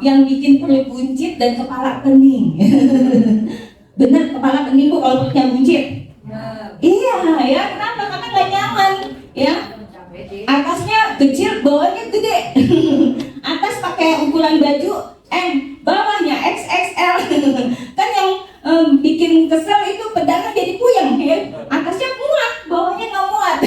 yang bikin perut buncit dan kepala pening? Benar, kepala pening Bu kalau perutnya buncit? Iya, ya kenapa? Karena nggak nyaman, ya. Atasnya kecil, bawahnya gede. Atas pakai ukuran baju M, bawahnya XXL. Kan yang bikin kesel itu pedangnya jadi puyeng, ya. Atasnya muat, bawahnya nggak muat.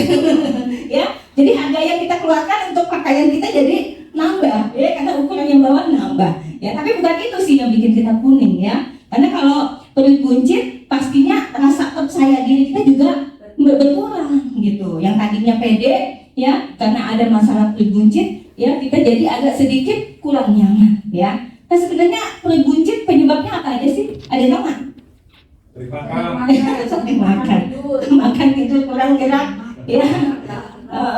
Ya, jadi harga yang kita keluarkan untuk pakaian kita jadi nambah, ya, karena ukuran yang bawah nambah. Ya, tapi bukan itu sih yang bikin kita kuning, ya. Karena kalau perut buncit, pastinya rasa percaya diri kita juga berkurang, gitu. Yang tadinya pede, ya, karena ada masalah perut buncit, ya, kita jadi agak sedikit kurang nyaman, ya. Nah, sebenarnya perut buncit penyebabnya apa aja sih? Ada yang tahu nggak? Sering makan, makan tidur kurang gerak, ya.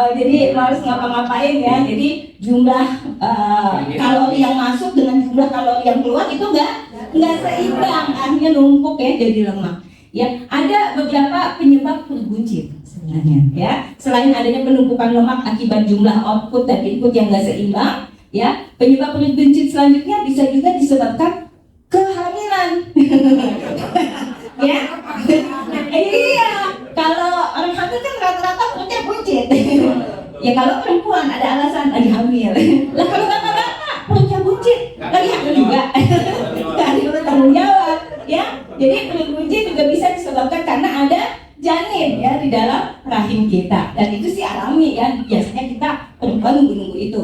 Jadi harus ngapa-ngapain, ya. Jadi jumlah kalori yang masuk dengan jumlah kalori yang keluar itu nggak seimbang, akhirnya numpuk, ya, jadi lemak. Ya, ada beberapa penyebab perut buncit sebenarnya, ya. Selain adanya penumpukan lemak akibat jumlah output dan input yang nggak seimbang, ya, penyebab perut buncit selanjutnya bisa juga disebabkan kehamilan. Ya, iya. Kalau orang hamil kan rata-rata perutnya buncit. Ya, kalau perempuan ada alasan lagi hamil. Lah kalau bapak-bapak perutnya buncit, lagi hamil juga. Tadi udah tanggung jawab, ya. Jadi perut buncit juga bisa disebabkan karena ada janin, ya, di dalam rahim kita. Dan itu sih alami, ya. Biasanya kita perempuan nunggu-nunggu itu.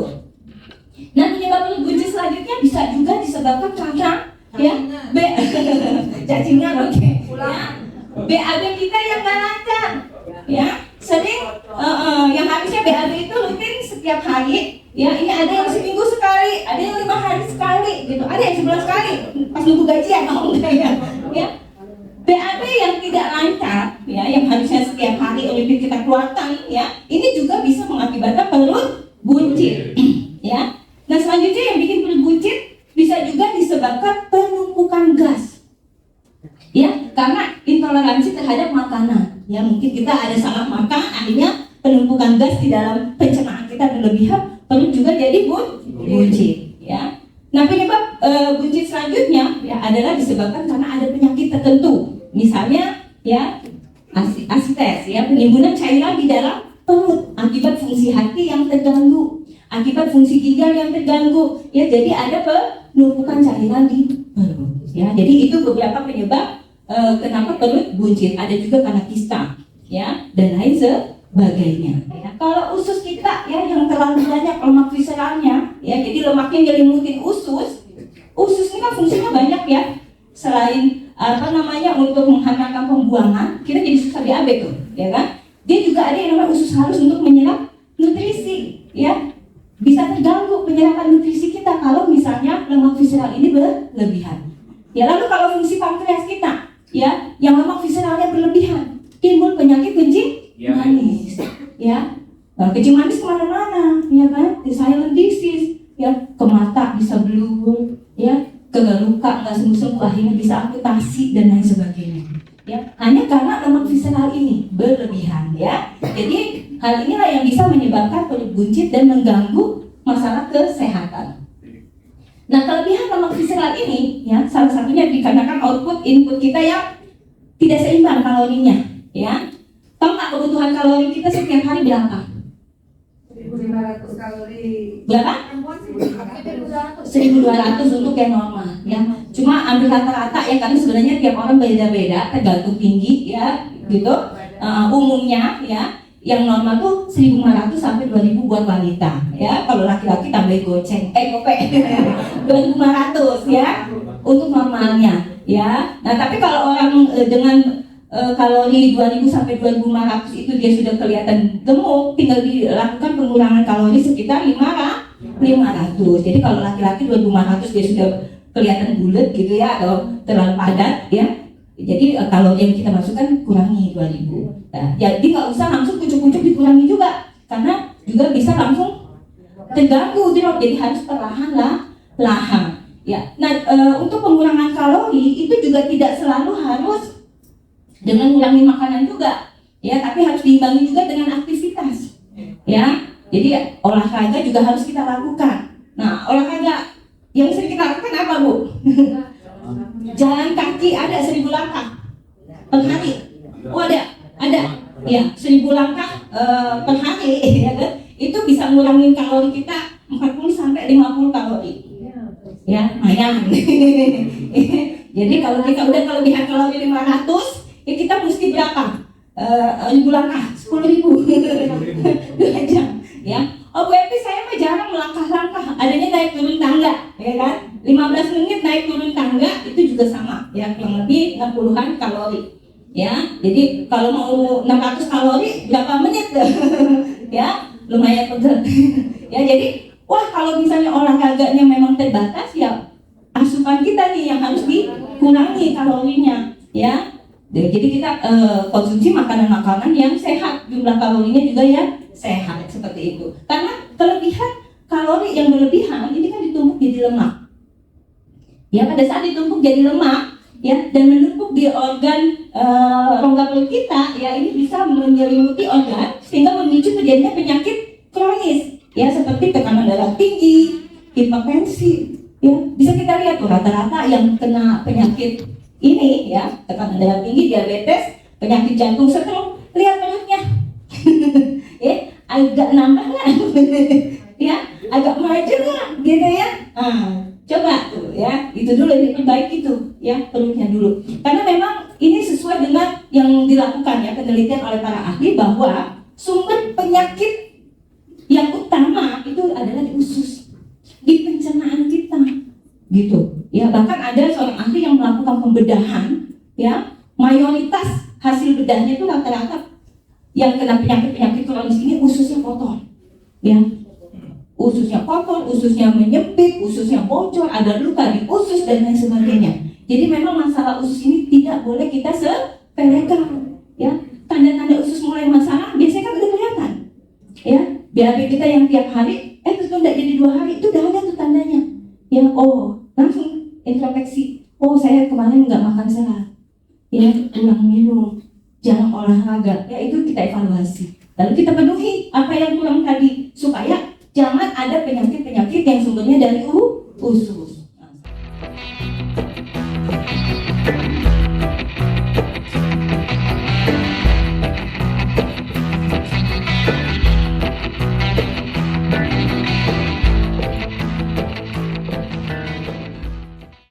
Nah, penyebab perut buncit selanjutnya bisa juga disebabkan karena, ya, cacingan, oke. Ya, BAB kita yang nggak lancar, ya. Sering yang harusnya BAB itu rutin setiap hari, ya. Ini ada yang seminggu sekali, ada yang 5 hari sekali, gitu. Ada yang sebulan sekali, pas nunggu gajian, enggak, ya. BAB yang tidak lancar, ya, yang harusnya setiap hari rutin kita keluarkan, ya, ini juga bisa mengakibatkan perut buncit, ya. Nah, selanjutnya yang bikin perut buncit bisa juga disebabkan penumpukan gas, ya, karena intoleransi terhadap makanan, ya. Mungkin kita ada salah makan, akhirnya penumpukan gas di dalam pencernaan kita berlebihan, perut juga jadi buncit, ya. Nah, penyebab buncit selanjutnya, ya, adalah disebabkan karena ada penyakit tertentu, misalnya, ya, asites, ya, penimbunan cairan di dalam perut akibat fungsi hati yang terganggu, akibat fungsi ginjal yang terganggu, ya. Jadi ada penumpukan cairan di perut, ya. Jadi itu beberapa penyebab kenapa perut buncit. Ada juga karena kista, ya, dan lain sebagainya, ya. Kalau usus kita, ya, yang terlalu banyak lemak visceralnya, ya, jadi lemaknya nyelimutin usus ini kan fungsinya banyak, ya. Selain untuk menghantarkan pembuangan, kita jadi susah BAB tuh, ya kan. Dia juga ada yang namanya usus halus untuk menyerap nutrisi, ya. Bisa terganggu penyerapan nutrisi kita kalau misalnya lemak visceral ini berlebihan. Ya, lalu kalau fungsi pankreas kita, ya, yang lemak visceralnya berlebihan, timbul penyakit kencing manis, ya. Kencing manis kemana-mana, ya kan, di silent disease, ya, ke mata bisa blur, ya, ke luka nggak sembuh-sembuh, akhirnya bisa amputasi dan lain sebagainya, ya, hanya karena lemak visceral ini berlebihan, ya. Jadi hal inilah yang bisa menyebabkan perut buncit dan mengganggu masalah kesehatan. Nah, kelebihan lemak visceral ini, ya, salah satunya dikarenakan output input kita yang tidak seimbang kalorinya, ya. Tahu nggak kebutuhan kalori kita setiap hari berapa? 1.500 kalori. Berapa? 1.200 untuk yang normal, ya. Cuma ambil rata-rata, ya, karena sebenarnya tiap orang beda-beda, tergantung tinggi, ya, gitu. Umumnya, ya, yang normal tuh 1.500 sampai 2.000 buat wanita, ya. Kalau laki-laki tambahin goceng, gopek 2.500, ya, untuk normalnya, ya. Nah, tapi kalau orang dengan kalori 2.000 sampai 2.500 itu dia sudah kelihatan gemuk, tinggal dilakukan pengurangan kalori sekitar 500. Jadi kalau laki-laki 2.500 dia sudah kelihatan bulat, gitu, ya, atau terlalu padat, ya. Jadi kalori yang kita masukkan kurangi 2.000. Nah, jadi nggak usah langsung kucuk-kucuk dikurangi juga, karena juga bisa langsung terganggu, jadi harus perlahan-lahan, ya. Nah, untuk pengurangan kalori itu juga tidak selalu harus dengan mengurangi makanan juga, ya, tapi harus diimbangi juga dengan aktivitas, ya. Jadi olahraga juga harus kita lakukan. Nah, olahraga yang sering kita langkah per hari, ya kan? Itu bisa ngurangin kalori kita 40 sampai 50 kalori. Ya, lumayan. Jadi kalau kita udah kelebihan kalori 500, ya kita mesti berapa? 1000 langkah, 10.000 2 jam. Ya, Bu Epi saya mah jarang melangkah-langkah, adanya naik turun tangga, ya kan? 15 menit naik turun tangga itu juga sama, ya kurang lebih 60-an kalori. Ya, jadi kalau mau 600 kalori berapa menit? Ya, lumayan pegal. Ya, jadi wah kalau misalnya olahraganya memang terbatas, ya asupan kita nih yang harus dikurangi kalorinya, ya. Jadi kita konsumsi makanan-makanan yang sehat, jumlah kalorinya juga yang sehat seperti itu. Karena kelebihan kalori yang berlebihan ini kan ditumpuk jadi lemak. Ya, pada saat ditumpuk jadi lemak, ya, dan menumpuk di organ rongga perut kita, ya ini bisa menyelimuti organ sehingga memicu terjadinya penyakit kronis, ya seperti tekanan darah tinggi, hipertensi, ya bisa kita lihat tuh rata-rata yang kena penyakit ini, ya tekanan darah tinggi, diabetes, penyakit jantung, stroke, lihat perutnya, ya agak nambah lah, ya agak maju lah, gitu ya. Coba tuh ya, itu dulu diperbaiki tuh ya perutnya dulu. Karena memang ini sesuai dengan yang dilakukan ya penelitian oleh para ahli bahwa sumber penyakit yang utama itu adalah di usus, di pencernaan kita, gitu. Ya bahkan ada seorang ahli yang melakukan pembedahan, ya mayoritas hasil bedahnya itu rata-rata yang kena penyakit kronis ini ususnya kotor, ya. Ususnya kotor, ususnya menyempit, ususnya bocor, ada luka di usus dan lain sebagainya. Jadi memang masalah usus ini tidak boleh kita sepelekan, ya. Tanda-tanda usus mulai masalah biasanya kan udah kelihatan, ya. BAB kita yang tiap hari, terus udah jadi 2 hari itu udah ada tuh tandanya, ya. Oh langsung introspeksi, oh saya kemarin nggak makan sehat, ya kurang minum, jarang olahraga, ya itu kita evaluasi. Lalu kita penuhi apa yang kurang tadi.